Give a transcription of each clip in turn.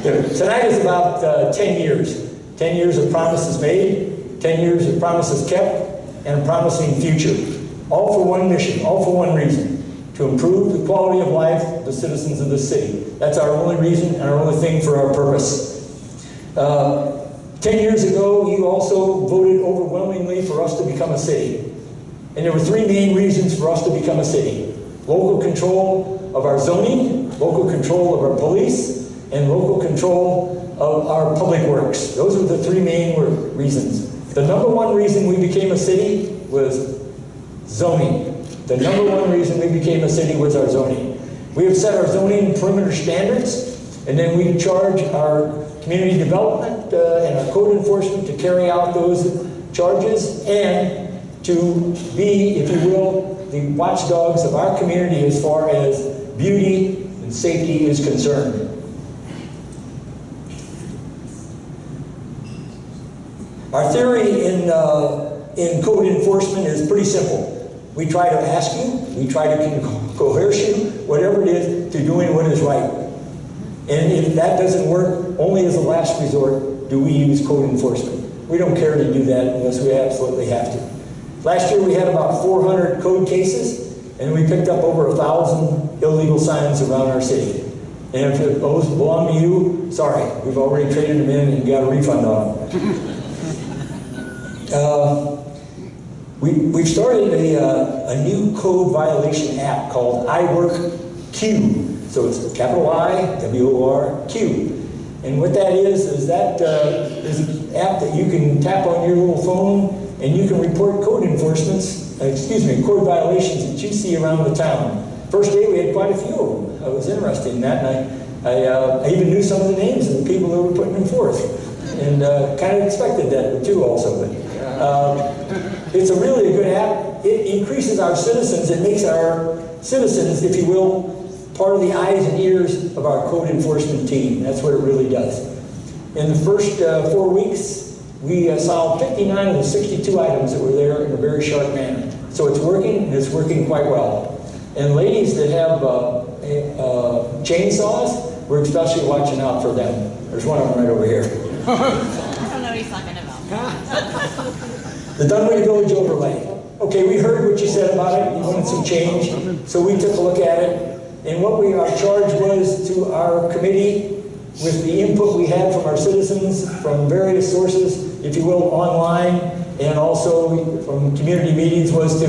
Tonight is about 10 years. 10 years of promises made, 10 years of promises kept, and a promising future. All for one mission, all for one reason: to improve the quality of life of the citizens of the city. That's our only reason and our only thing for our purpose. 10 years ago, you also voted overwhelmingly for us to become a city. And there were three main reasons for us to become a city: local control of our zoning, local control of our police, and local control of our public works. Those are the three main reasons. The number one reason we became a city was zoning. The number one reason we became a city was our zoning. We have set our zoning perimeter standards, and then we charge our community development and our code enforcement to carry out those charges and to be, if you will, the watchdogs of our community as far as beauty and safety is concerned. Our theory in code enforcement is pretty simple. We try to ask you, we try to coerce you, whatever it is, to doing what is right. And if that doesn't work, only as a last resort do we use code enforcement. We don't care to do that unless we absolutely have to. Last year we had about 400 code cases, and we picked up over 1,000 illegal signs around our city. And if those belong to you, sorry, we've already traded them in and got a refund on them. We've started a new code violation app called iWorkQ. So it's capital I, W-O-R-Q. And what that is that is an app that you can tap on your little phone and you can report code code violations that you see around the town. First day we had quite a few of them. I was interested in that, and I even knew some of the names of the people that were putting them forth. And kind of expected that too also. But it's a really good app. It increases our citizens. It makes our citizens, if you will, part of the eyes and ears of our code enforcement team. That's what it really does. In the first 4 weeks, we solved 59 of the 62 items that were there in a very sharp manner. So it's working, and it's working quite well. And ladies that have chainsaws, we're especially watching out for them. There's one of them right over here. I don't know what he's talking about. The Dunwoody Village overlay. Okay, we heard what you said about it. You wanted some change, so we took a look at it. And what our charge was to our committee, with the input we had from our citizens from various sources, if you will, online, and also from community meetings, was to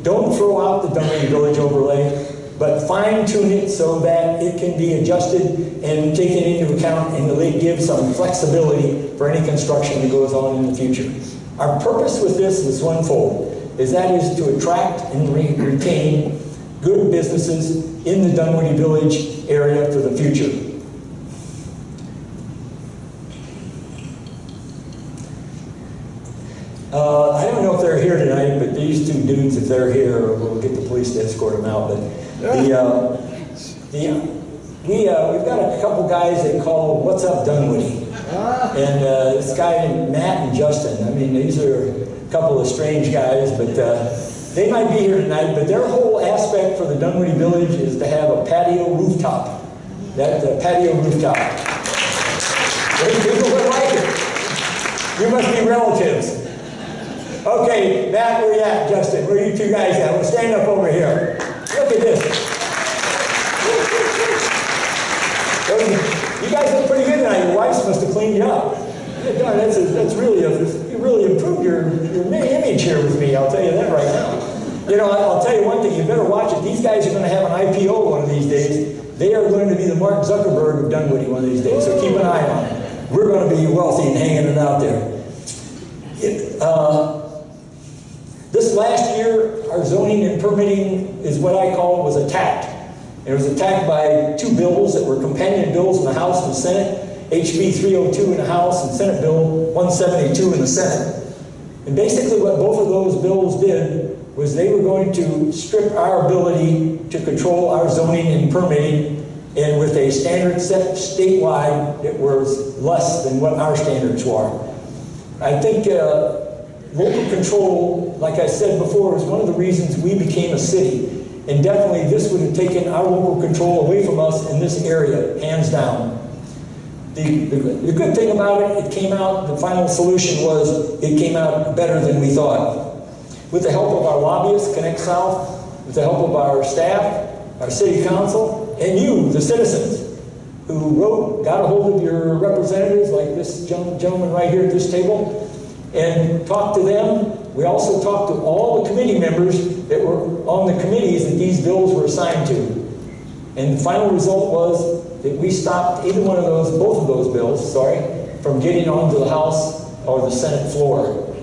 don't throw out the Dunwoody Village overlay, but fine-tune it so that it can be adjusted and taken into account and really give some flexibility for any construction that goes on in the future. Our purpose with this is onefold, is to attract and retain good businesses in the Dunwoody Village area for the future. I don't know if they're here tonight, but these two dudes, if they're here, we'll get the police to escort them out. But we've got a couple guys that call What's Up Dunwoody. And this guy named Matt and Justin. I mean, these are a couple of strange guys, but they might be here tonight. But their whole aspect for the Dunwoody Village is to have a patio rooftop. That's a patio rooftop. There's people that like it. You must be relatives. Okay, Matt, where you at? Justin, where are you two guys at? Well, stand up over here. Look at this. You guys look pretty good tonight. Your wives must have cleaned you up. That's really you really improved your image here with me. I'll tell you that right now. You know, I'll tell you one thing. You better watch it. These guys are going to have an IPO one of these days. They are going to be the Mark Zuckerberg of Dunwoody one of these days. So keep an eye on it. We're going to be wealthy and hanging it out there. This last year, our zoning and permitting is what I call was attacked. It was attacked by two bills that were companion bills in the House and the Senate, HB 302 in the House and Senate Bill 172 in the Senate. And basically what both of those bills did was they were going to strip our ability to control our zoning and permitting, and with a standard set statewide that was less than what our standards were. I think local control, like I said before, is one of the reasons we became a city. And definitely this would have taken our local control away from us in this area, hands down. The good thing about it, it came out, the final solution was, it came out better than we thought. With the help of our lobbyists, Connect South, with the help of our staff, our city council, and you, the citizens, who got a hold of your representatives, like this gentleman right here at this table, and talked to them. We also talked to all the committee members that were on the committees that these bills were assigned to. And the final result was that we stopped either one of those, both of those bills, sorry, from getting onto the House or the Senate floor.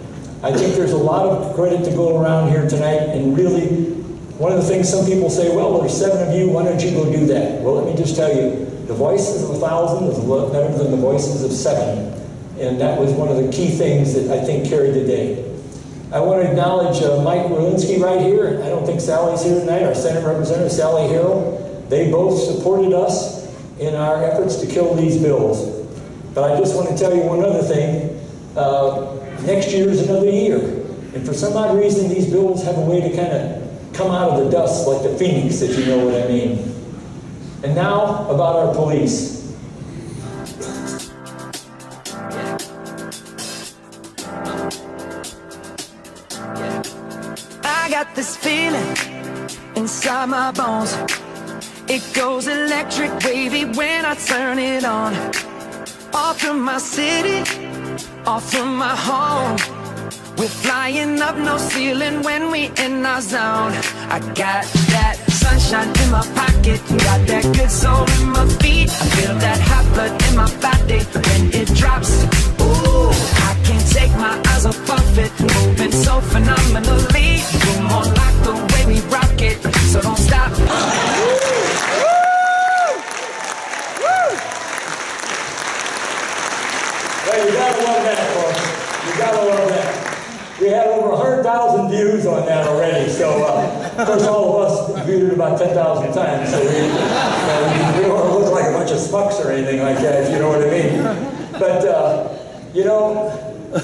I think there's a lot of credit to go around here tonight, and really, one of the things some people say, well, there's 7 of you, why don't you go do that? Well, let me just tell you, the voices of 1,000 is better than the voices of 7. And that was one of the key things that I think carried the day. I want to acknowledge Mike Rolinski right here. I don't think Sally's here tonight, our Senate Representative, Sally Harrell. They both supported us in our efforts to kill these bills. But I just want to tell you one other thing. Next year is another year. And for some odd reason, these bills have a way to kind of come out of the dust like the phoenix, if you know what I mean. And now, about our police. I got this feeling inside my bones. It goes electric wavy when I turn it on. Off from my city, off from my home. We're flying up no ceiling when we in our zone. I got that sunshine in my pocket, got that good soul in my feet. I feel that hot blood in my body when it drops. Ooh, I can't take my eyes off it, moving so phenomenally. You're more like the way we rock it, so don't stop. Well, you gotta love that, folks. You gotta love that. We had over 100,000 views on that already, so of course all of us viewed it about 10,000 times, so we don't want to look like a bunch of smucks or anything like that, if you know what I mean. But, you know,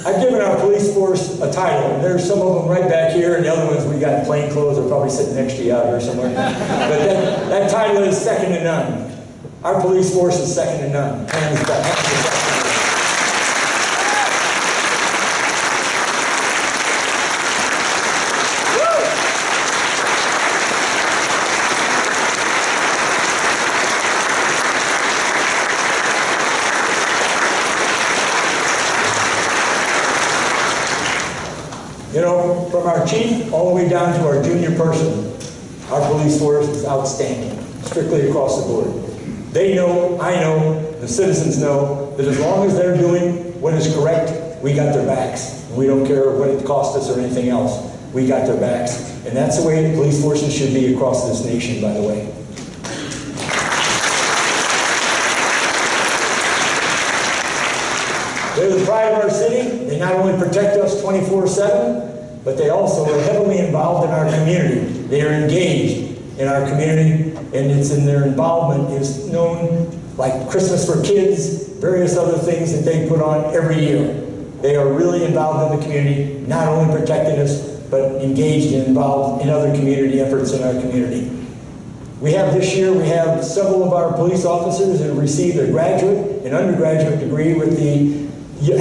I've given our police force a title, and there's some of them right back here, and the other ones we got in plain clothes are probably sitting next to you out here somewhere. But that title is second to none. Our police force is second to none, hands down. You know, from our chief all the way down to our junior person, our police force is outstanding, strictly across the board. They know, I know, the citizens know that as long as they're doing what is correct, we got their backs. We don't care what it cost us or anything else. We got their backs. And that's the way the police forces should be across this nation, by the way. They're the pride of our city. They not only protect us 24/7, but they also are heavily involved in our community. They are engaged in our community, and it's in their involvement is known like Christmas for Kids, various other things that they put on every year. They are really involved in the community, not only protecting us, but engaged and involved in other community efforts in our community. We have this year, we have several of our police officers that have received a graduate and undergraduate degree with the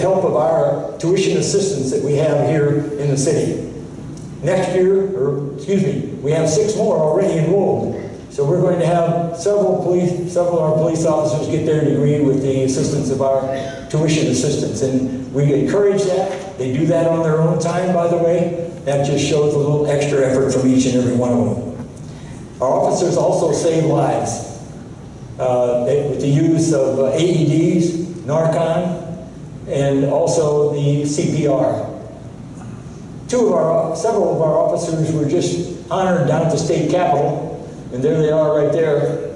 help of our tuition assistance that we have here in the city. Next year, we have 6 more already enrolled. So we're going to have several of our police officers get their degree with the assistance of our tuition assistants. And we encourage that. They do that on their own time, by the way. That just shows a little extra effort from each and every one of them. Our officers also save lives with the use of AEDs, Narcan, and also the CPR. Several of our officers were just honored down at the state capitol, and there they are right there.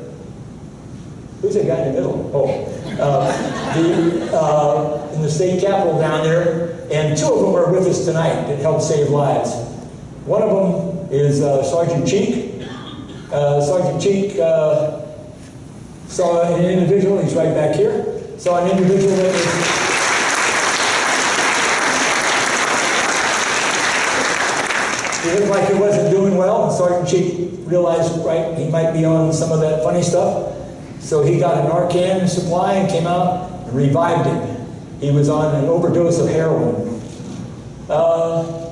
Who's that guy in the middle? In the state capitol down there, and 2 of them are with us tonight that helped save lives. One of them is Sergeant Cheek. Sergeant Cheek saw an individual, he's right back here, saw an individual that was he looked like he wasn't doing well, and Sergeant Cheek realized, right, he might be on some of that funny stuff. So he got a Narcan supply and came out and revived him. He was on an overdose of heroin.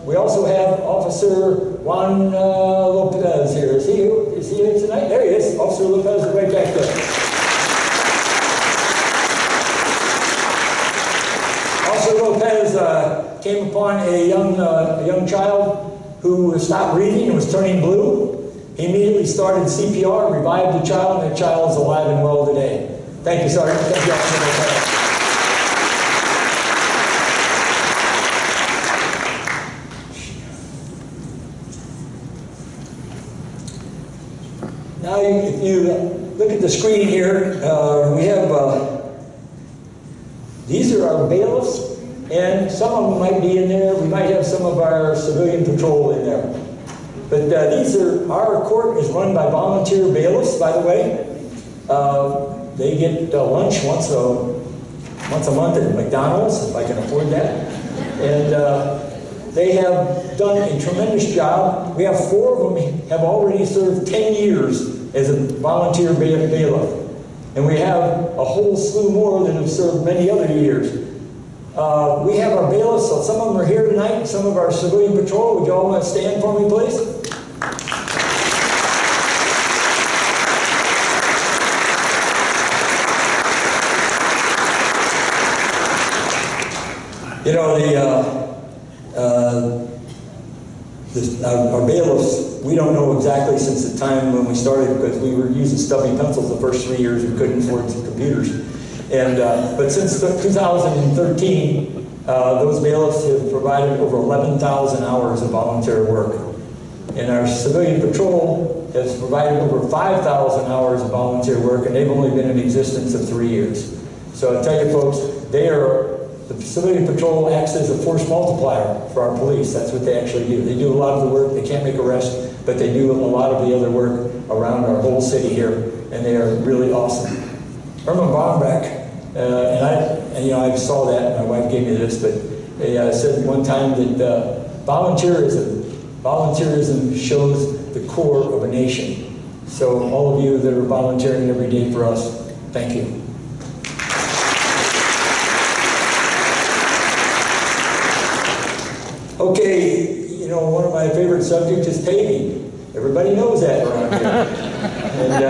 We also have Officer Juan Lopez here. Is he here tonight? There he is. Officer Lopez is right back there. Officer Lopez came upon a young child who stopped breathing and was turning blue. He immediately started CPR, revived the child, and the child is alive and well today. Thank you, Sergeant. Thank you, Officer Lopez. Now, if you look at the screen here, we have, these are our bailiffs, and some of them might be in there. We might have some of our civilian patrol in there. But our court is run by volunteer bailiffs, by the way. They get lunch once a month at McDonald's, if I can afford that. And they have done a tremendous job. We have 4 of them have already served 10 years as a volunteer bailiff. And we have a whole slew more that have served many other years. We have our bailiffs, so some of them are here tonight, some of our civilian patrol. Would you all want to stand for me, please? You know, our bailiffs, we don't know exactly since the time when we started, because we were using stubby pencils the first 3 years. We couldn't afford computers. And, but since 2013, those bailiffs have provided over 11,000 hours of volunteer work. And our civilian patrol has provided over 5,000 hours of volunteer work, and they've only been in existence of 3 years. So I tell you folks, the civilian patrol acts as a force multiplier for our police. That's what they actually do. They do a lot of the work. They can't make arrests, but they do a lot of the other work around our whole city here, and they are really awesome. Herman Baumbeck, and you know, I saw that, my wife gave me this, but they said one time that volunteerism shows the core of a nation. So all of you that are volunteering every day for us, thank you. Okay, you know, one of my favorite subjects is paving. Everybody knows that around here. And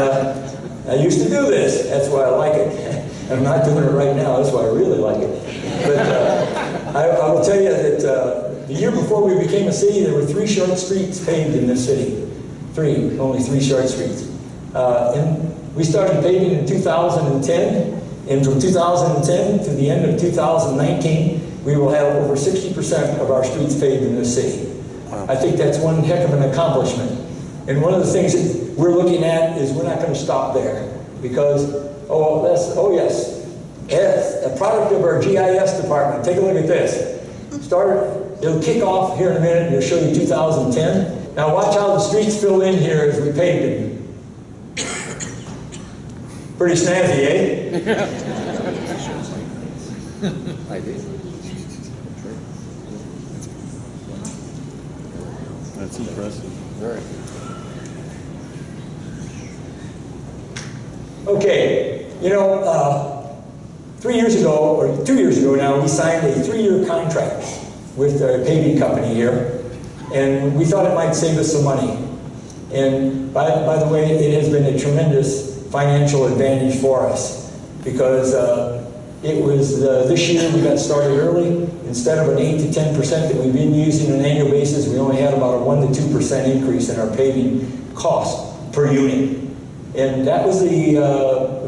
I used to do this. That's why I like it. I'm not doing it right now. That's why I really like it. But I will tell you that the year before we became a city, there were 3 short streets paved in this city. Only 3 short streets. And we started paving in 2010. And from 2010 to the end of 2019, we will have over 60% of our streets paved in this city. Wow. I think that's one heck of an accomplishment. And one of the things that we're looking at is we're not going to stop there, because, yes, a product of our GIS department. Take a look at this. It'll kick off here in a minute, and it'll show you 2010. Now watch how the streets fill in here as we paved them. Pretty snazzy, eh? I did. That's impressive. Very. Okay, you know, 3 years ago, or 2 years ago now, we signed a 3-year contract with a paving company here, and we thought it might save us some money. And by the way, it has been a tremendous financial advantage for us, because it was this year we got started early. Instead of an 8 to 10% that we've been using on an annual basis, we only had about a 1 to 2% increase in our paving cost per unit. And that was the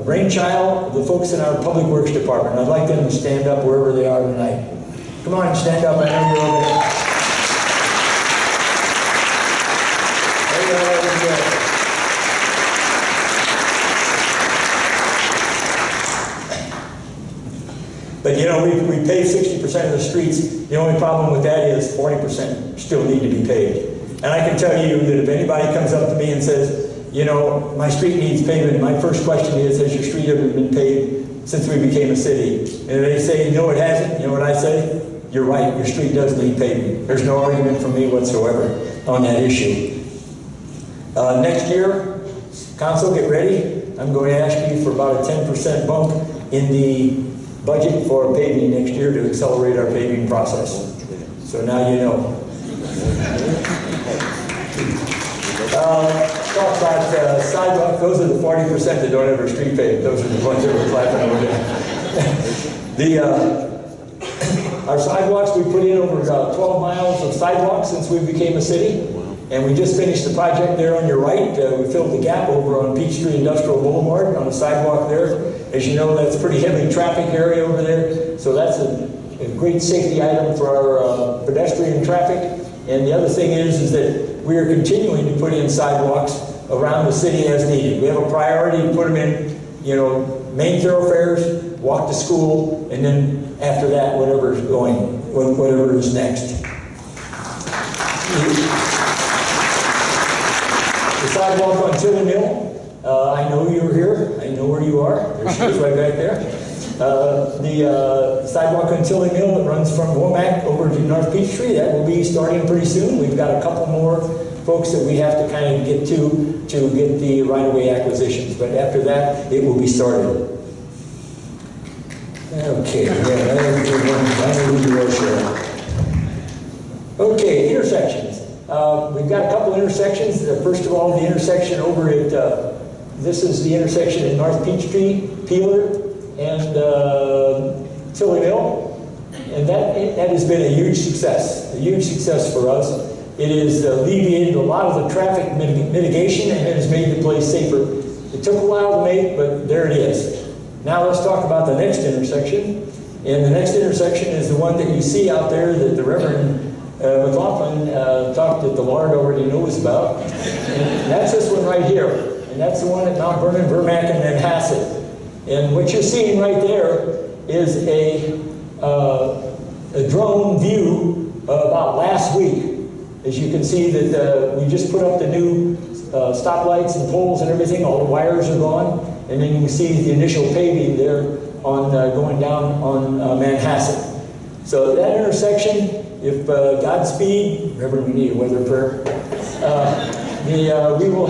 brainchild of the folks in our Public Works Department. I'd like them to stand up wherever they are tonight. Come on, stand up. I know you're over there. There you are, over there. But you know, we pave 60% of the streets. The only problem with that is 40% still need to be paved. And I can tell you that if anybody comes up to me and says, you know, my street needs pavement, my first question is, has your street ever been paved since we became a city? And they say, no, it hasn't. You know what I say? You're right, your street does need pavement. There's no argument from me whatsoever on that issue. Next year, council, get ready. I'm going to ask you for about a 10% bump in the budget for paving next year to accelerate our paving process. So now you know. Talk about sidewalk. Those are the 40% that don't have their street paved. Those are the ones that we're clapping over there. Our sidewalks, we put in over 12 miles of sidewalks since we became a city. And we just finished the project there on your right. We filled the gap over on Peachtree Industrial Boulevard on the sidewalk there. As you know, that's a pretty heavy traffic area over there. So that's a great safety item for our pedestrian traffic. And the other thing is that we are continuing to put in sidewalks around the city as needed. We have a priority to put them in, you know, main thoroughfares, walk to school, and then after that, whatever is going, whatever is next. The sidewalk on Tilly Mill, I know you're here. I know where you are. There she is right back there. The sidewalk on Tilly Mill that runs from Womack over to North Peachtree, that will be starting pretty soon. We've got a couple more folks that we have to kind of get to get the right-of-way acquisitions. But after that, it will be started. Okay, yeah, I know who you are, Cheryl. Okay, intersections. We've got a couple intersections. First of all, the intersection over at, this is the intersection in North Peachtree, Peeler, and Tilly Mill. And that has been a huge success for us. It has alleviated a lot of the traffic mitigation, and it has made the place safer. It took a while to make, but there it is. Now let's talk about the next intersection. And the next intersection is the one that you see out there that the Reverend McLaughlin talked that the Lord already knows about. And that's this one right here. And that's the one at Mount Vernon, Vermac, and Manhasset. And what you're seeing right there is a drone view about last week. As you can see that we just put up the new stoplights and poles and everything, all the wires are gone. And then you can see the initial paving there on going down on Manhasset. So that intersection, if Godspeed, Reverend, we need a weather prayer. We will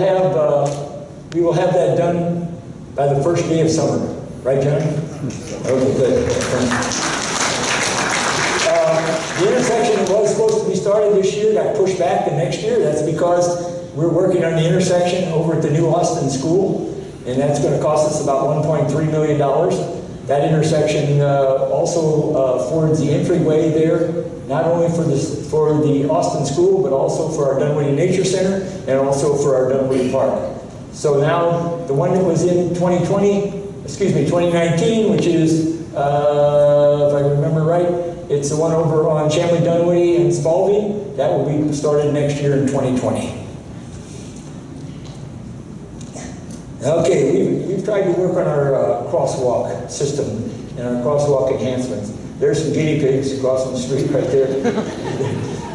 have that done by the first day of summer, right, John? Okay, good. The intersection that was supposed to be started this year got pushed back to next year. That's because we're working on the intersection over at the new Austin School, and that's going to cost us about $1.3 million. That intersection also affords the entryway there, not only for the Austin School, but also for our Dunwoody Nature Center, and also for our Dunwoody Park. So now, the one that was in 2019, which is, if I remember right, it's the one over on Chamblee, Dunwoody, and Spalding. That will be started next year in 2020. Okay, we've tried to work on our crosswalk system and our crosswalk enhancements. There's some guinea pigs crossing the street right there.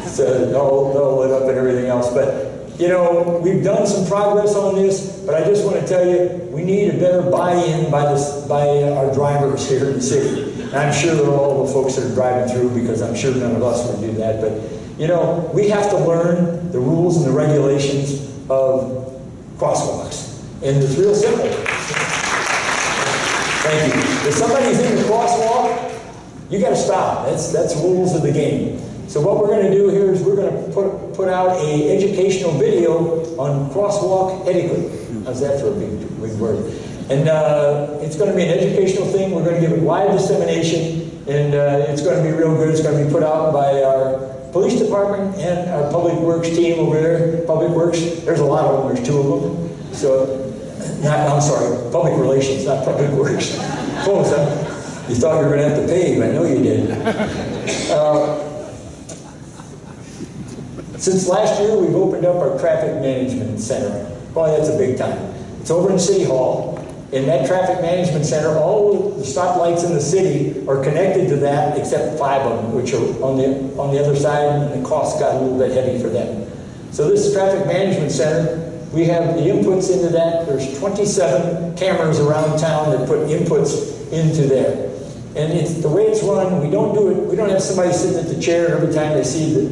It's all lit up and everything else. But, you know, we've done some progress on this, but I just want to tell you, we need a better buy-in by our drivers here in the city. And I'm sure that all the folks that are driving through, because I'm sure none of us would do that. But, you know, we have to learn the rules and the regulations of crosswalks. And it's real simple. Thank you. If somebody's in the crosswalk, you got to stop. That's rules of the game. So what we're going to do here is we're going to put out an educational video on crosswalk etiquette. How's that for a big word? And it's going to be an educational thing. We're going to give it wide dissemination, and it's going to be real good. It's going to be put out by our police department and our public works team over there. Public works, there's a lot of them. There's 2 of them. So. I'm sorry, public relations, not public works. Close, huh? You thought you were going to have to pave. I know you did. Since last year, we've opened up our traffic management center. Boy, that's a big time. It's over in City Hall. In that traffic management center, all the stoplights in the city are connected to that, except 5 of them, which are on the other side, and the cost got a little bit heavy for them. So this traffic management center, we have the inputs into that. There's 27 cameras around town that put inputs into there. And it's the way it's run, we don't have somebody sitting at the chair every time they see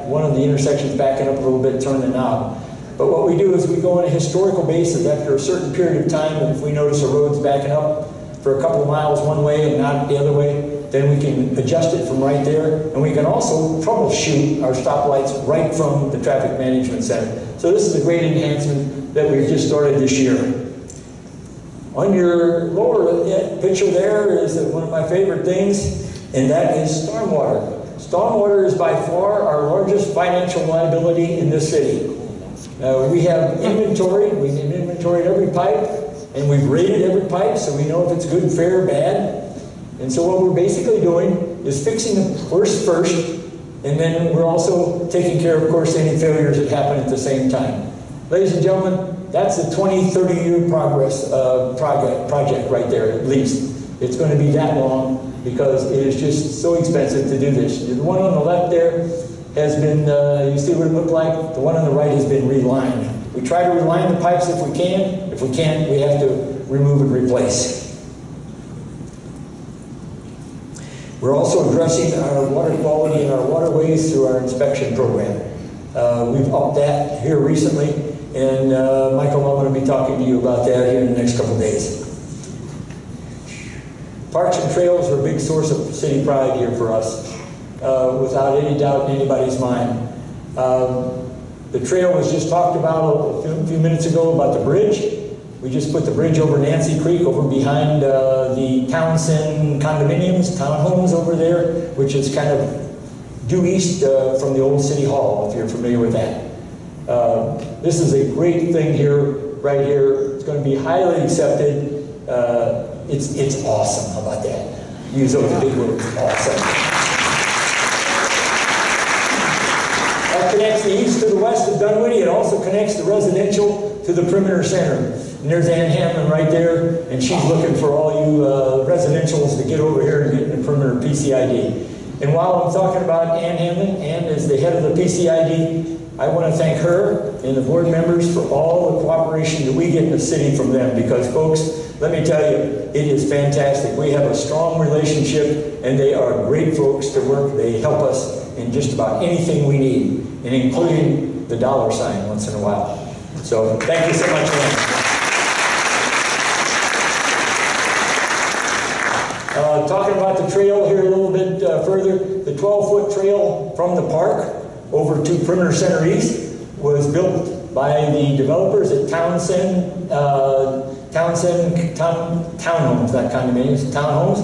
one of the intersections backing up a little bit, turn the knob. But what we do is we go on a historical basis after a certain period of time, and if we notice a road's backing up for a couple of miles one way and not the other way, then we can adjust it from right there. And we can also troubleshoot our stoplights right from the Traffic Management Center. So this is a great enhancement that we've just started this year. On your lower picture there is one of my favorite things, and that is stormwater. Stormwater is by far our largest financial liability in this city. We have inventoried, we've inventoried every pipe, and we've rated every pipe so we know if it's good, fair, or bad. And so what we're basically doing is fixing the worst first, and then we're also taking care, of course, any failures that happen at the same time. Ladies and gentlemen, that's a 20, 30-year project right there, at least. It's going to be that long because it is just so expensive to do this. The one on the left there has been, you see what it looked like? The one on the right has been relined. We try to reline the pipes if we can. If we can't, we have to remove and replace. We're also addressing our water quality in our waterways through our inspection program. We've upped that here recently, and Michael, I'm going to be talking to you about that here in the next couple of days. Parks and trails are a big source of city pride here for us, without any doubt in anybody's mind. The trail was just talked about a few minutes ago about the bridge. We just put the bridge over Nancy Creek, over behind the Townsend condominiums, townhomes over there, which is kind of due east from the old City Hall, if you're familiar with that. This is a great thing here, right here. It's going to be highly accepted. It's awesome. How about that? Use those big words. Awesome. That connects the east to the west of Dunwoody. It also connects the residential to the perimeter center. And there's Ann Hamlin right there, and she's looking for all you residentials to get over here and get in the perimeter PCID. And while I'm talking about Ann Hamlin, Ann is the head of the PCID. I want to thank her and the board members for all the cooperation that we get in the city from them, because folks, let me tell you, it is fantastic. We have a strong relationship, and they are great folks to work. They help us in just about anything we need, and including the dollar sign once in a while. So thank you so much, Ann. Talking about the trail here a little bit further, the 12-foot trail from the park over to Perimeter Center East was built by the developers at Townsend Townhomes, not condominiums, townhomes,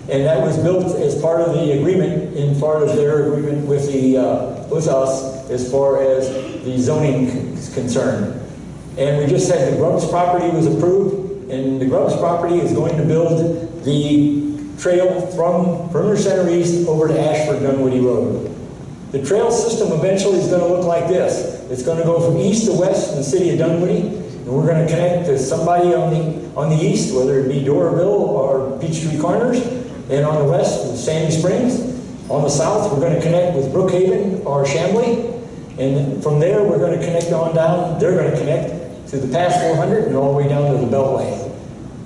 and that was built as part of the agreement, in part of their agreement with with us as far as the zoning is concerned. And we just said the Grubbs property was approved, and the Grubbs property is going to build the trail from Perimeter Center East over to Ashford Dunwoody Road. The trail system eventually is going to look like this. It's going to go from east to west in the city of Dunwoody, and we're going to connect to somebody on the east, whether it be Doraville or Peachtree Corners, and on the west with Sandy Springs. On the south, we're going to connect with Brookhaven or Chamblee, and from there we're going to connect on down. They're going to connect to the Pass 400 and all the way down to the Beltway.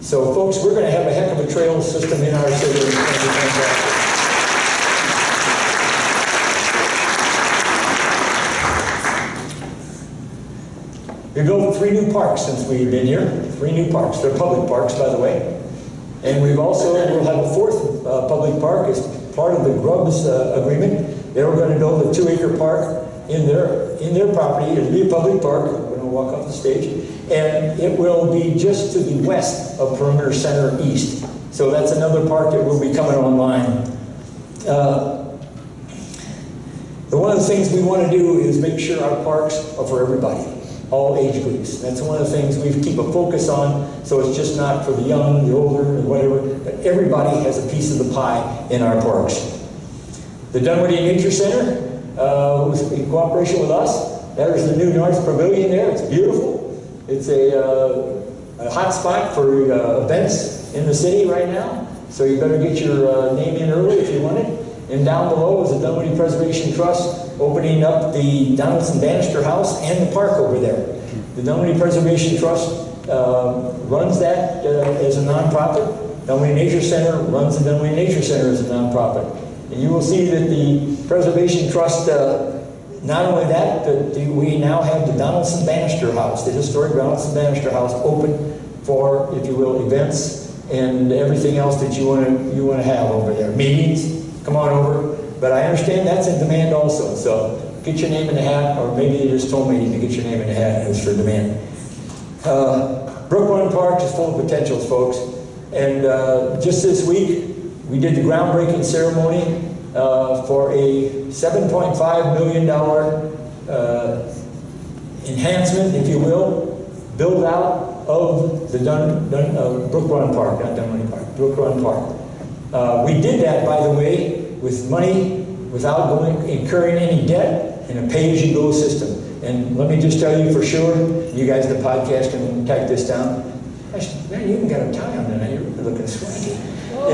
So folks, we're going to have a heck of a trail system in our city. It's going to be fantastic. We built 3 new parks since we've been here. 3 new parks. They're public parks, by the way. And we've also, we'll have a 4th public park as part of the Grubbs agreement. They were going to build a 2-acre park in their property. It'll be a public park. We're going to walk off the stage. And it will be just to the west of Perimeter Center East. So that's another park that will be coming online. One of the things we want to do is make sure our parks are for everybody, all age groups. That's one of the things we keep a focus on, so it's just not for the young, the older, or whatever, but everybody has a piece of the pie in our parks. The Dunwoody Nature Center, in cooperation with us, there's the new North Pavilion there. It's beautiful. It's a hot spot for events in the city right now, so you better get your name in early if you want it. And down below is the Dunwoody Preservation Trust opening up the Donaldson Bannister House and the park over there. The Dunwoody Preservation Trust runs that as a nonprofit. Dunwoody Nature Center runs the Dunwoody Nature Center as a nonprofit. And you will see that the Preservation Trust not only that, but we now have the Donaldson Bannister House, the historic Donaldson Bannister House, open for, if you will, events and everything else that you want to have over there. Meetings, come on over. But I understand that's in demand also. So get your name in the hat, or maybe they just told me to get your name in the hat and it was for demand. Brook Run Park is full of potentials, folks. And just this week, we did the groundbreaking ceremony for a $7.5 million enhancement, if you will, build out of the Brook Run Park, not Dunwoody Park, Brook Run Park. We did that, by the way, with money without incurring any debt in a pay-as-you-go system. And let me just tell you for sure, you guys in the podcast can type this down. Man, you even got a tie on tonight. You're really looking swanky. I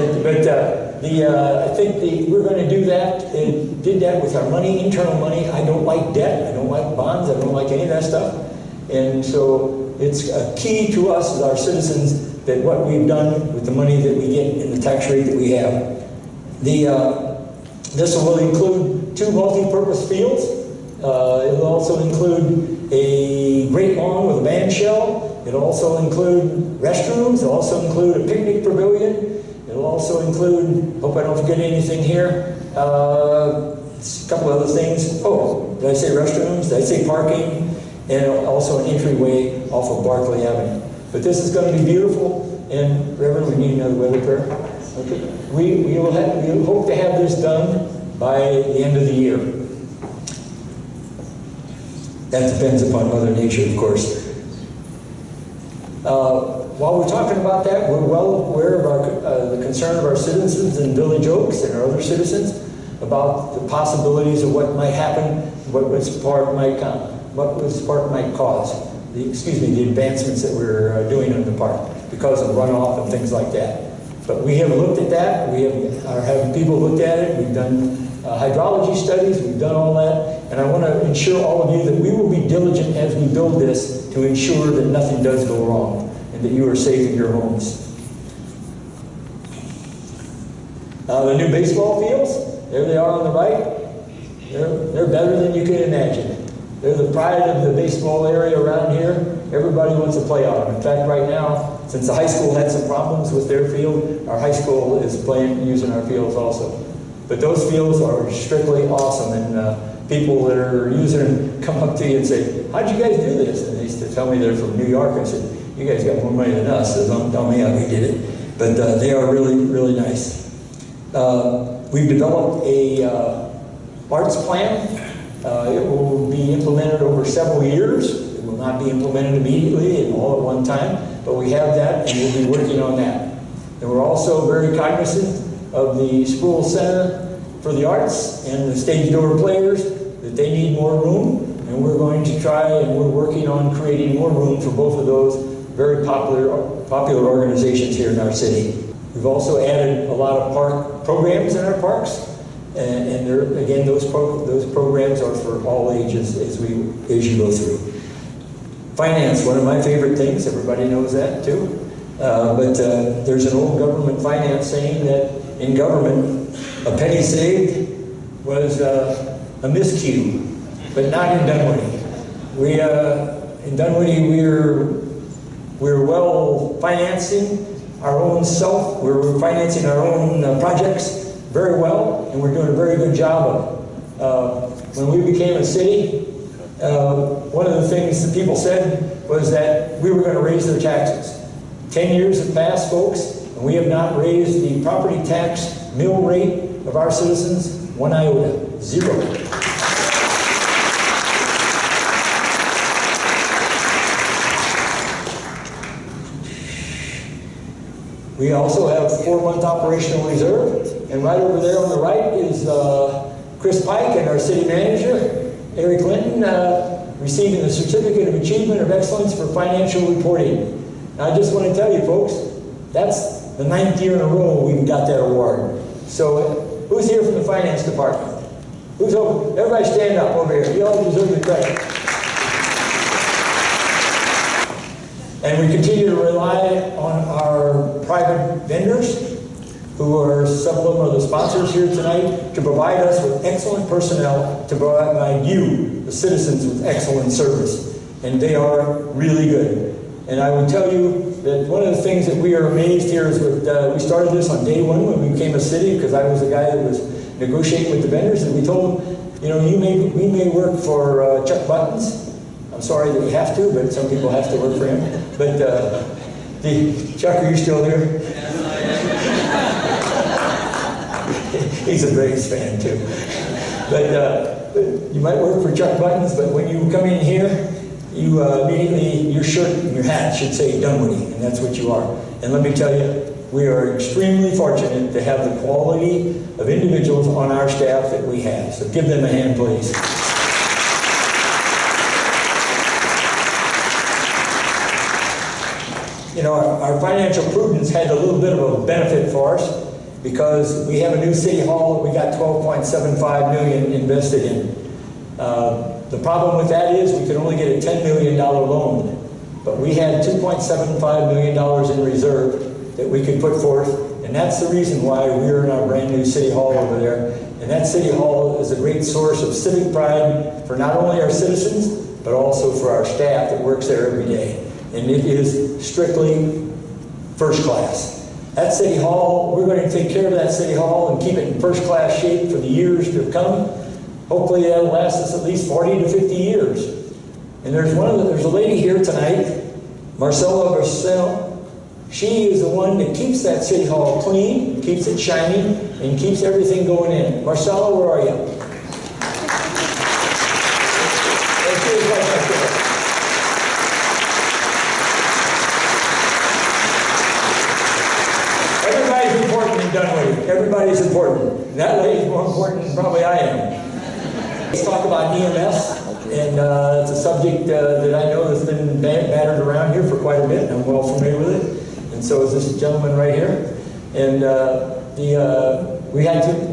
think we're going to do that, and did that with our money, internal money. I don't like debt. I don't like bonds. I don't like any of that stuff. And so it's a key to us as our citizens that what we've done with the money that we get in the tax rate that we have. This will include 2 multi-purpose fields. It will also include a great lawn with a band shell. It'll also include restrooms. It'll also include a picnic pavilion. It'll also include, hope I don't forget anything here, a couple other things. Oh, did I say restrooms? Did I say parking? And also an entryway off of Barclay Avenue. But this is going to be beautiful. And Reverend, we need another weather prayer. Okay. We hope to have this done by the end of the year. That depends upon Mother Nature, of course. While we're talking about that, we're well aware of the concern of our citizens in Village Oaks and our other citizens about the possibilities of what might happen, what this park might cause. The advancements that we're doing in the park because of runoff and things like that. But we have looked at that. We are having people looked at it. We've done hydrology studies. We've done all that. And I want to ensure all of you that we will be diligent as we build this to ensure that nothing does go wrong and that you are safe in your homes. The new baseball fields, there they are on the right. They're better than you can imagine. They're the pride of the baseball area around here. Everybody wants to play on them. In fact, right now, since the high school had some problems with their field, our high school is using our fields also. But those fields are strictly awesome, and people that are using them come up to you and say, "How'd you guys do this?" And they used to tell me they're from New York. I said, "You guys got more money than us, so don't tell me how we did it." But they are really, really nice. We've developed a arts plan. It will be implemented over several years. It will not be implemented immediately and all at one time, but we have that and we'll be working on that. And we're also very cognizant of the Sproul Center for the Arts and the stage door players, that they need more room, and we're going to try, and we're working on creating more room for both of those very popular organizations here in our city. We've also added a lot of park programs in our parks, and again, those programs are for all ages as you go through. Finance, one of my favorite things. Everybody knows that too. But there's an old government finance saying that in government, a penny saved was a miscue, but not in Dunwoody. In Dunwoody, we're well financing our own self. We're financing our own projects very well, and we're doing a very good job of it. When we became a city, one of the things that people said was that we were going to raise their taxes. 10 years have passed, folks, and we have not raised the property tax mill rate of our citizens 1 iota, 0. We also have 4-month operational reserve, and right over there on the right is Chris Pike and our city manager, Eric Clinton, receiving the Certificate of Achievement of Excellence for Financial Reporting. Now, I just want to tell you, folks, that's the 9th year in a row we've got that award. So, who's here from the finance department? Who's over? Everybody stand up over here. You all deserve the credit. And we continue to rely on our private vendors. who are several of the sponsors here tonight, to provide us with excellent personnel, to provide you, the citizens, with excellent service. And they are really good. And I will tell you that one of the things that we are amazed here is with, we started this on day one when we became a city, because I was the guy that was negotiating with the vendors, and we told them, you know, we may work for Chuck Buttons. I'm sorry that you have to, but some people have to work for him. But Chuck, are you still there? He's a Braves fan too. But you might work for Chuck Buttons, but when you come in here, you immediately, your shirt and your hat should say Dunwoody, and that's what you are. And let me tell you, we are extremely fortunate to have the quality of individuals on our staff that we have. So give them a hand, please. You know, our financial prudence had a little bit of a benefit for us, because we have a new city hall that we got $12.75 million invested in. The problem with that is we could only get a $10 million loan, but we had $2.75 million in reserve that we could put forth, and that's the reason why we're in our brand new city hall over there. And that city hall is a great source of civic pride for not only our citizens, but also for our staff that works there every day. And it is strictly first class. That city hall, we're going to take care of that city hall and keep it in first class shape for the years to come. Hopefully that'll last us at least 40 to 50 years. And there's a lady here tonight, Marcella Barcel. She is the one that keeps that city hall clean, keeps it shiny, and keeps everything going in. Marcella, where are you? Everybody's important in Dunwoody. Everybody's important. And that lady's more important than probably I am. Let's talk about EMS, and it's a subject that I know has been battered around here for quite a bit, and I'm well familiar with it, and so is this gentleman right here. And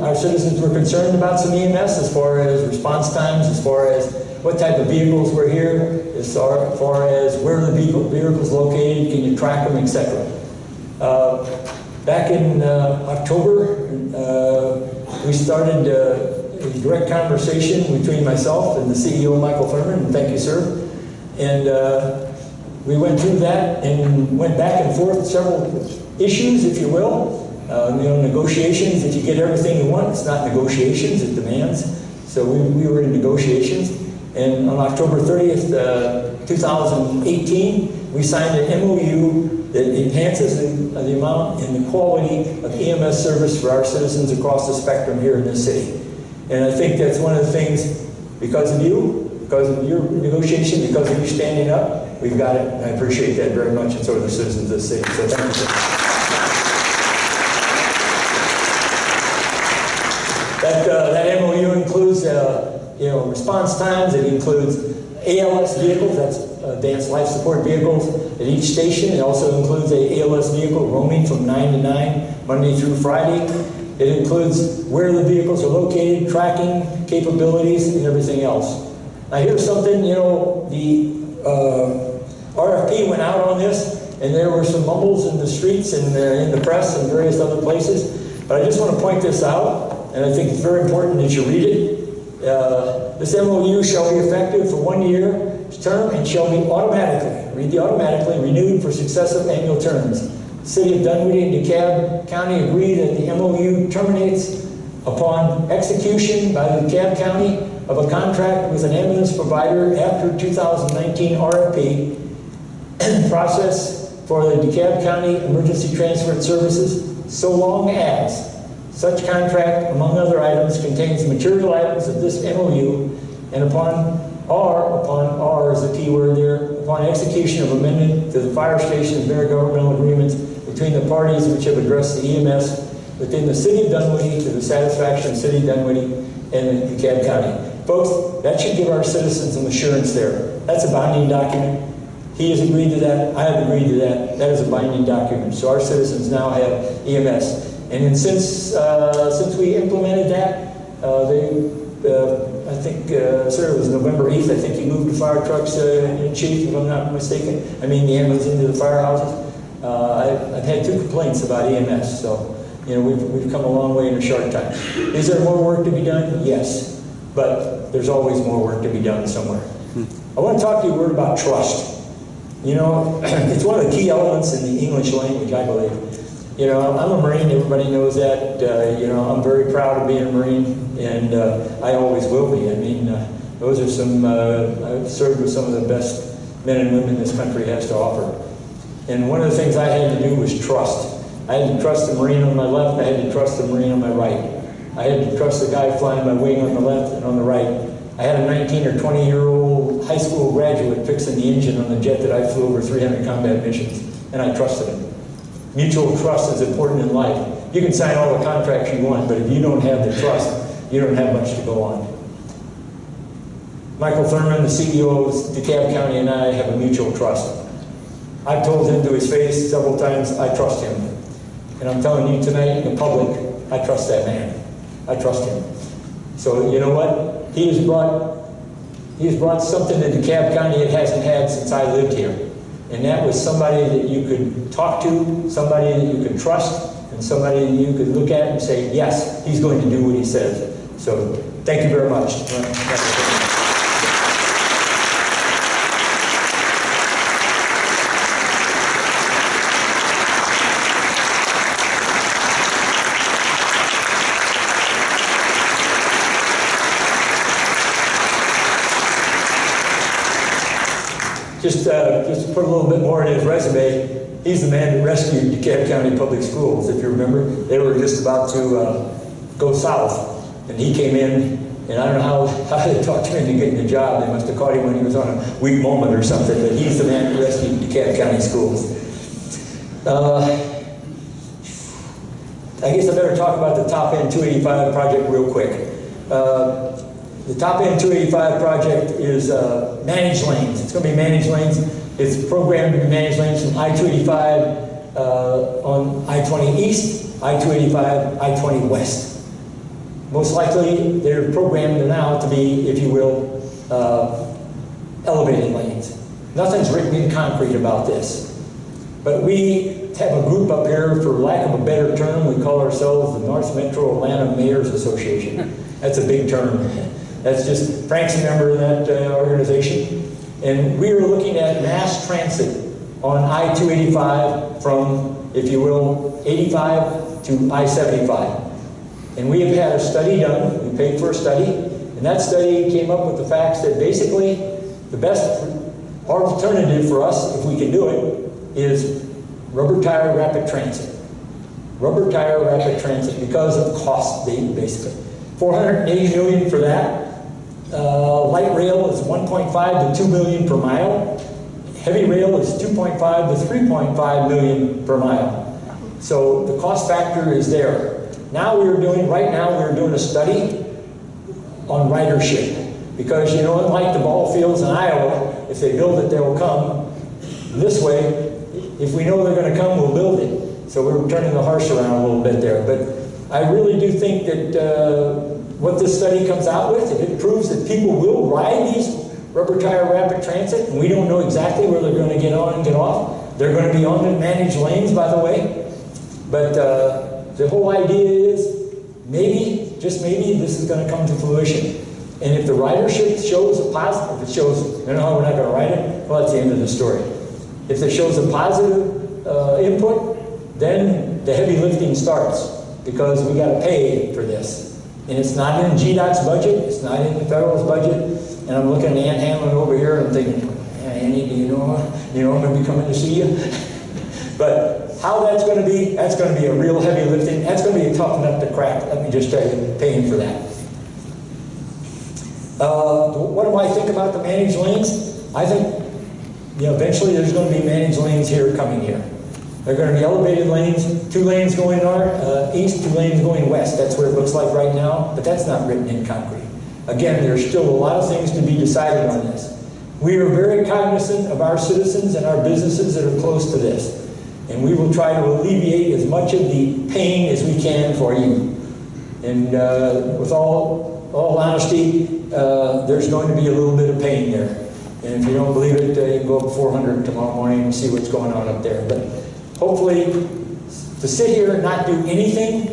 our citizens were concerned about some EMS as far as response times, as far as what type of vehicles were here, as far as where the vehicles located, can you track them, etc. Back in October, we started a direct conversation between myself and the CEO, Michael Thurman, and thank you, sir. And we went through that and went back and forth several issues, if you will. Negotiations, if you get everything you want, it's not negotiations, it demands. So we were in negotiations. And on October 30th, 2018, we signed an MOU that enhances the amount and the quality of EMS service for our citizens across the spectrum here in this city. And I think that's one of the things, because of you, because of your negotiation, because of you standing up, we've got it. And I appreciate that very much, and so do the citizens of the city. So thank you, sir. That MOU includes response times. It includes ALS vehicles, that's advanced life support vehicles, at each station. It also includes a ALS vehicle roaming from 9 to 9, Monday through Friday. It includes where the vehicles are located, tracking capabilities, and everything else. Now here's something, the RFP went out on this, and there were some mumbles in the streets and in the press and various other places. But I just want to point this out, and I think it's very important that you read it. This MOU shall be effective for 1 year term and shall be automatically renewed for successive annual terms. The City of Dunwoody and DeKalb County agree that the MOU terminates upon execution by the DeKalb County of a contract with an ambulance provider after 2019 RFP process for the DeKalb County Emergency Transfer Services, so long as such contract, among other items, contains material items of this MOU, and upon is the key word there, upon execution of amendment to the fire station's intergovernmental agreements between the parties which have addressed the EMS within the City of Dunwoody to the satisfaction of City of Dunwoody and DeKalb County. Folks, that should give our citizens some assurance there. That's a binding document. He has agreed to that. I have agreed to that. That is a binding document. So our citizens now have EMS. And since we implemented that, I think, sir, it was November 8th, I think he moved the fire trucks in Chief, if I'm not mistaken. I mean, the ambulance into the firehouses. I've had 2 complaints about EMS, so You know, we've come a long way in a short time. Is there more work to be done? Yes. But there's always more work to be done somewhere. I want to talk to you a word about trust. You know, it's one of the key elements in the English language, I believe. You know, I'm a Marine, everybody knows that. You know, I'm very proud of being a Marine, and I always will be. I mean, those are some, I've served with some of the best men and women this country has to offer. And one of the things I had to do was trust. I had to trust the Marine on my left, I had to trust the Marine on my right. I had to trust the guy flying my wing on the left and on the right. I had a 19 or 20-year-old high school graduate fixing the engine on the jet that I flew over 300 combat missions, and I trusted him. Mutual trust is important in life. You can sign all the contracts you want, but if you don't have the trust, you don't have much to go on. Michael Thurman, the CEO of DeKalb County, and I have a mutual trust. I've told him to his face several times, I trust him. And I'm telling you tonight in the public, I trust that man. I trust him. So you know what? He has brought something to DeKalb County it hasn't had since I lived here. And that was somebody that you could talk to, somebody that you could trust, and somebody that you could look at and say, yes, he's going to do what he says. So thank you very much. Just to put a little bit more in his resume, he's the man that rescued DeKalb County Public Schools. If you remember, they were just about to go south, and he came in, and I don't know how they talked him into getting the job. They must have caught him when he was on a weak moment or something, but he's the man that rescued DeKalb County Schools. I guess I better talk about the Top End 285 project real quick. The Top End 285 project is managed lanes. It's going to be managed lanes. It's programmed to be managed lanes from I-285 on I-20 East, I-285, I-20 West. Most likely, they're programmed now to be, if you will, elevated lanes. Nothing's written in concrete about this. But we have a group up here, for lack of a better term, we call ourselves the North Metro Atlanta Mayors Association. That's a big term. That's just, Frank's a member of that organization. And we are looking at mass transit on I-285 from, if you will, 85 to I-75. And we have had a study done, we paid for a study, and that study came up with the facts that basically the best alternative for us, if we can do it, is rubber tire rapid transit. Rubber tire rapid transit because of cost, basically. $480 million for that. Light rail is $1.5 to $2 million per mile. Heavy rail is $2.5 to $3.5 million per mile. So the cost factor is there. Right now we're doing a study on ridership. Because, you know, unlike the ball fields in Iowa, if they build it, they will come. This way, if we know they're going to come, we'll build it. So we're turning the horse around a little bit there. But I really do think that what this study comes out with, if it proves that people will ride these rubber tire rapid transit, and we don't know exactly where they're going to get on and get off. They're going to be on the managed lanes, by the way. But the whole idea is maybe, just maybe, this is going to come to fruition. And if the ridership shows a positive, if it shows, you know, we're not going to ride it, well, that's the end of the story. If it shows a positive input, then the heavy lifting starts, because we got to pay for this. And it's not in GDOT's budget, it's not in the federal's budget. And I'm looking at Ann Hanlon over here and I'm thinking, Annie, do you know I'm going to be coming to see you? But how that's going to be a real heavy lifting. That's going to be a tough nut to crack, let me just tell you, paying for that. What do I think about the managed lanes? I think, you know, eventually there's going to be managed lanes here coming here. They're going to be elevated lanes, 2 lanes going north, east, 2 lanes going west. That's what it looks like right now, but that's not written in concrete. Again, there's still a lot of things to be decided on this. We are very cognizant of our citizens and our businesses that are close to this. And we will try to alleviate as much of the pain as we can for you. And with all honesty, there's going to be a little bit of pain there. And if you don't believe it, you can go up 400 tomorrow morning and see what's going on up there. But hopefully, To sit here and not do anything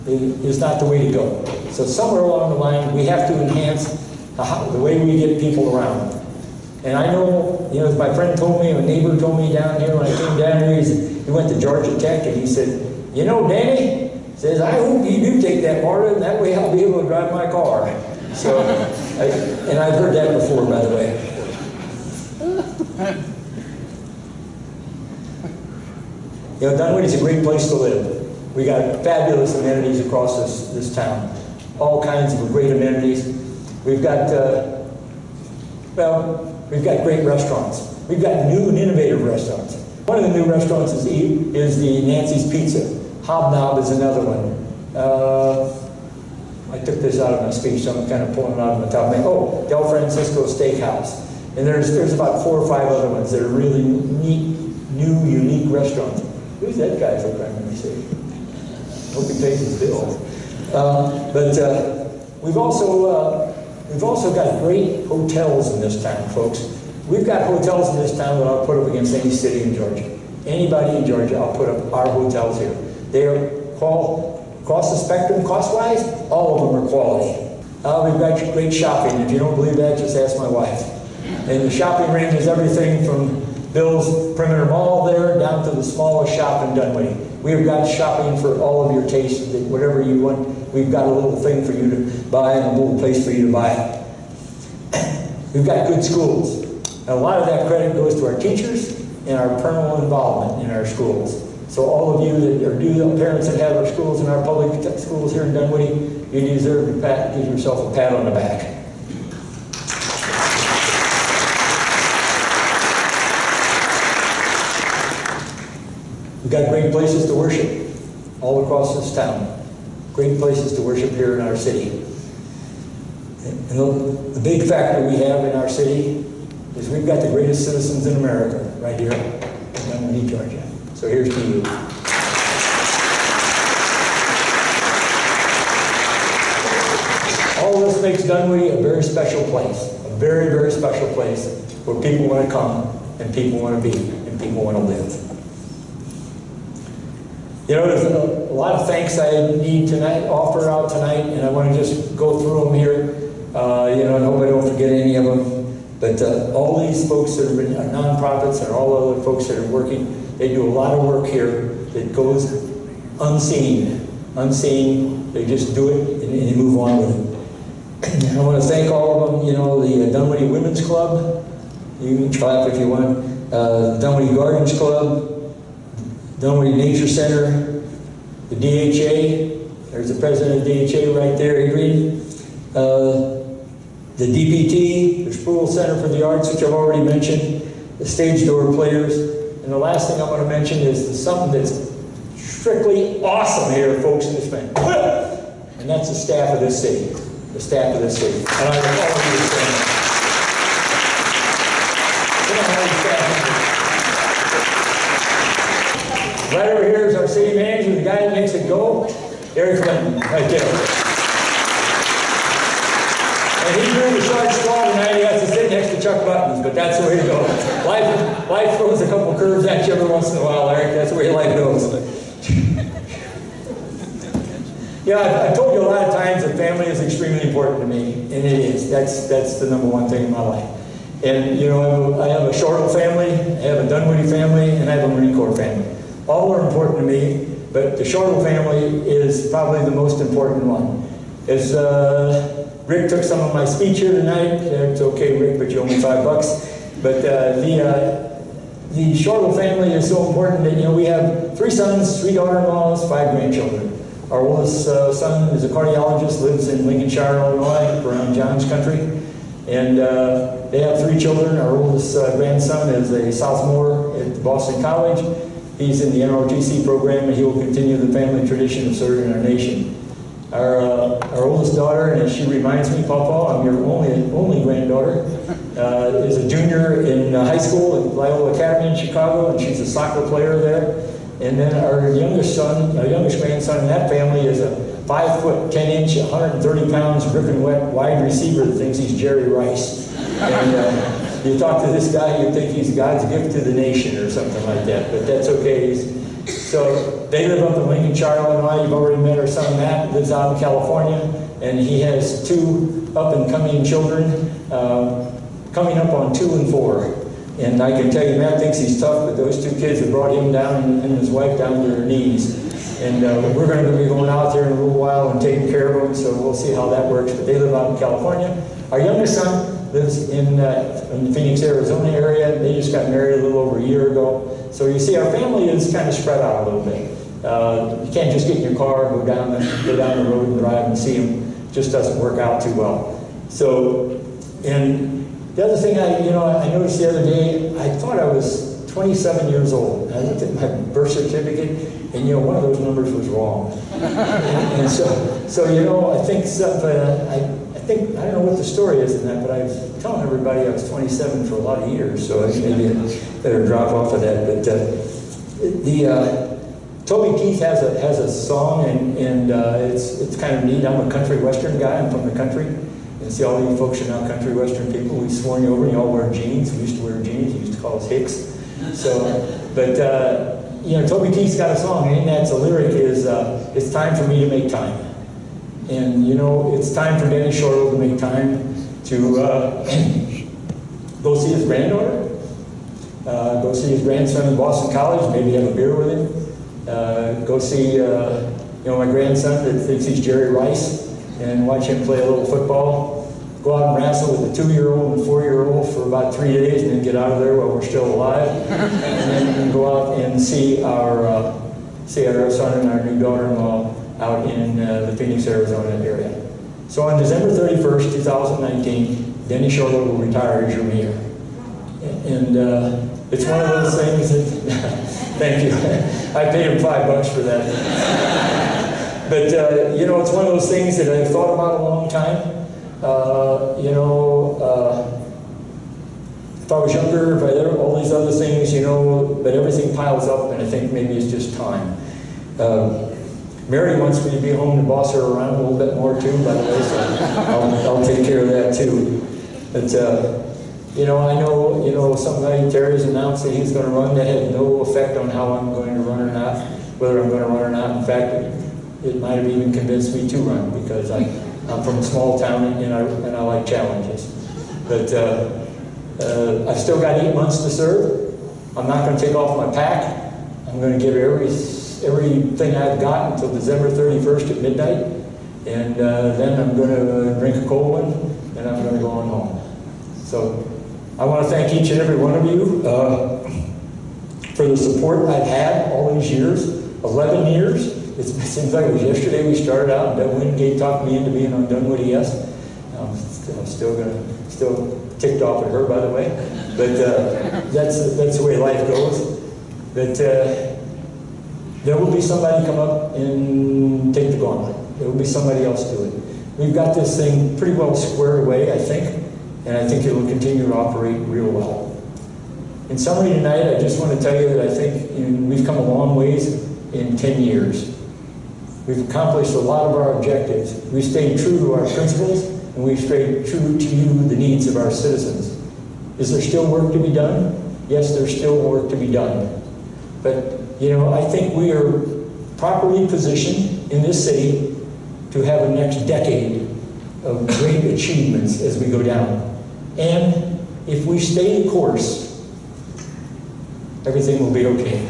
is not the way to go. So somewhere along the line, we have to enhance the way we get people around. And I know, you know, as my friend told me, a neighbor told me down here when I came down here, he went to Georgia Tech, and he said, you know, Danny, says, I hope you do take that MARTA, and that way I'll be able to drive my car. So, and I've heard that before, by the way. You know, Dunwoody's a great place to live. We got fabulous amenities across this town. All kinds of great amenities. We've got, we've got great restaurants. We've got new and innovative restaurants. One of the new restaurants is the Nancy's Pizza. Hobnob is another one. I took this out of my speech, so I'm kind of pulling it out of my top of my head. Oh, Del Francisco Steakhouse. And there's about 4 or 5 other ones that are really neat, new, unique restaurants. Who's that guy for crying out loud? Hope he pays his bills. We've also got great hotels in this town, folks. We've got hotels in this town that I'll put up against any city in Georgia. Anybody in Georgia, I'll put up our hotels here. They are across the spectrum, cost-wise, all of them are quality. We've got great shopping. If you don't believe that, just ask my wife. And the shopping range is everything from Bill's Perimeter Mall there down to the smallest shop in Dunwoody. We've got shopping for all of your tastes, whatever you want. We've got a little thing for you to buy and a little place for you to buy it. We've got good schools. And a lot of that credit goes to our teachers and our parental involvement in our schools. So all of you that are parents that have our schools in our public schools here in Dunwoody, you deserve to give yourself a pat on the back. We've got great places to worship all across this town. Great places to worship here in our city. And the big factor we have in our city is we've got the greatest citizens in America right here in Dunwoody, Georgia. So here's to you. All this makes Dunwoody a very special place. A very, very special place where people want to come and people want to be and people want to live. You know, there's a lot of thanks I need to offer out tonight, and I want to just go through them here. You know, I hope I don't forget any of them. But all these folks that are nonprofits and all other folks that are working, they do a lot of work here that goes unseen. Unseen, they just do it and they move on with it. I want to thank all of them, you know, the Dunwoody Women's Club, you can clap if you want, Dunwoody Gardens Club, Dunwoody Nature Center, the DHA, there's the president of DHA right there, Adrian, the DPT, the Sproul Center for the Arts, which I've already mentioned, the Stage Door Players, and the last thing I want to mention is something that's strictly awesome here, folks, in this band. And that's the staff of this city. The staff of this city. And I want all of you to stand up. Right over here is our city manager, the guy that makes it go, Eric Clinton, right there. And he's doing the short straw tonight. He has to sit next to Chuck Buttons, but that's the way to go. Life throws a couple curves at you every once in a while, Eric. That's the way life goes. Yeah, I've told you a lot of times that family is extremely important to me, and it is. That's the number one thing in my life. And you know, I have a Shortle family, I have a Dunwoody family, and I have a Marine Corps family. All are important to me, but the Shortle family is probably the most important one. As Rick took some of my speech here tonight. It's okay, Rick, but you owe me $5. But the Shortle family is so important that, you know, we have 3 sons, 3 daughter-in-laws, 5 grandchildren. Our oldest son is a cardiologist, lives in Lincolnshire, Illinois, around John's country. And they have 3 children. Our oldest grandson is a sophomore at Boston College. He's in the NROTC program, and he will continue the family tradition of serving our nation. Our oldest daughter, and as she reminds me, Papa, I'm your only granddaughter, is a junior in high school at Loyola Academy in Chicago, and she's a soccer player there. And then our youngest grandson in that family is a 5 foot 10 inch, 130 pounds, ripping wet wide receiver that thinks he's Jerry Rice. And you talk to this guy, you'd think he's God's gift to the nation or something like that. But that's okay. He's So they live up in Lincolnshire, Illinois. You've already met our son Matt, lives out in California, and he has 2 up-and-coming children, coming up on 2 and 4. And I can tell you, Matt thinks he's tough, but those 2 kids have brought him down and his wife down to their knees. And we're going to be going out there in a little while and taking care of them, so we'll see how that works. But they live out in California. Our youngest son lives in the Phoenix, Arizona area. They just got married a little over a year ago. So you see, our family is kind of spread out a little bit. You can't just get in your car, go down the road and drive and see them. It just doesn't work out too well. So, and the other thing I noticed the other day, I thought I was 27 years old. I looked at my birth certificate, and one of those numbers was wrong. And so I think I don't know what the story is in that, but I was telling everybody I was 27 for a lot of years, so maybe I better drop off of that. But Toby Keith has a song, and it's kind of neat. I'm a country western guy. I'm from the country. And see, all you folks are now country western people. We've sworn you over, and you all wear jeans. We used to wear jeans. You used to call us Hicks. So, but Toby Keith's got a song, and that's a lyric is, "It's time for me to make time." And it's time for Denny Shortle to make time to go see his granddaughter, go see his grandson in Boston College, maybe have a beer with him, go see my grandson that thinks he's Jerry Rice, and watch him play a little football, go out and wrestle with a 2-year-old and a 4-year-old for about 3 days, and then get out of there while we're still alive, and then go out and see our son and our new daughter-in-law out in the Phoenix, Arizona area. So on December 31st, 2019, Denny Shortle will retire as your mayor. And it's one of those things that, thank you, I paid him $5 for that. But it's one of those things that I've thought about a long time. If I was younger, if I did all these other things, but everything piles up, and I think maybe it's just time. Mary wants me to be home to boss her around a little bit more too, by the way, so I'll take care of that too. But I know somebody, Terry's announced that he's going to run. That had no effect on how I'm going to run or not, whether I'm going to run or not. In fact, it might have even convinced me to run, because I'm from a small town and I like challenges. But I've still got 8 months to serve. I'm not going to take off my pack. I'm going to give everything I've got until December 31st at midnight, and then I'm going to drink a cold one, and I'm going to go on home. So I want to thank each and every one of you for the support I've had all these years, 11 years. It seems like it was yesterday we started out, and Doug Wingate talked me into being on Dunwoody Yes. I'm still ticked off at her, by the way, but that's the way life goes. But there will be somebody come up and take the gauntlet. There will be somebody else do it. We've got this thing pretty well squared away, I think, and I think it will continue to operate real well. In summary tonight, I just want to tell you that I think we've come a long ways in 10 years. We've accomplished a lot of our objectives. We've stayed true to our principles, and we've stayed true to the needs of our citizens. Is there still work to be done? Yes, there's still work to be done. But I think we are properly positioned in this city to have a next decade of great achievements as we go down. And if we stay the course, everything will be okay.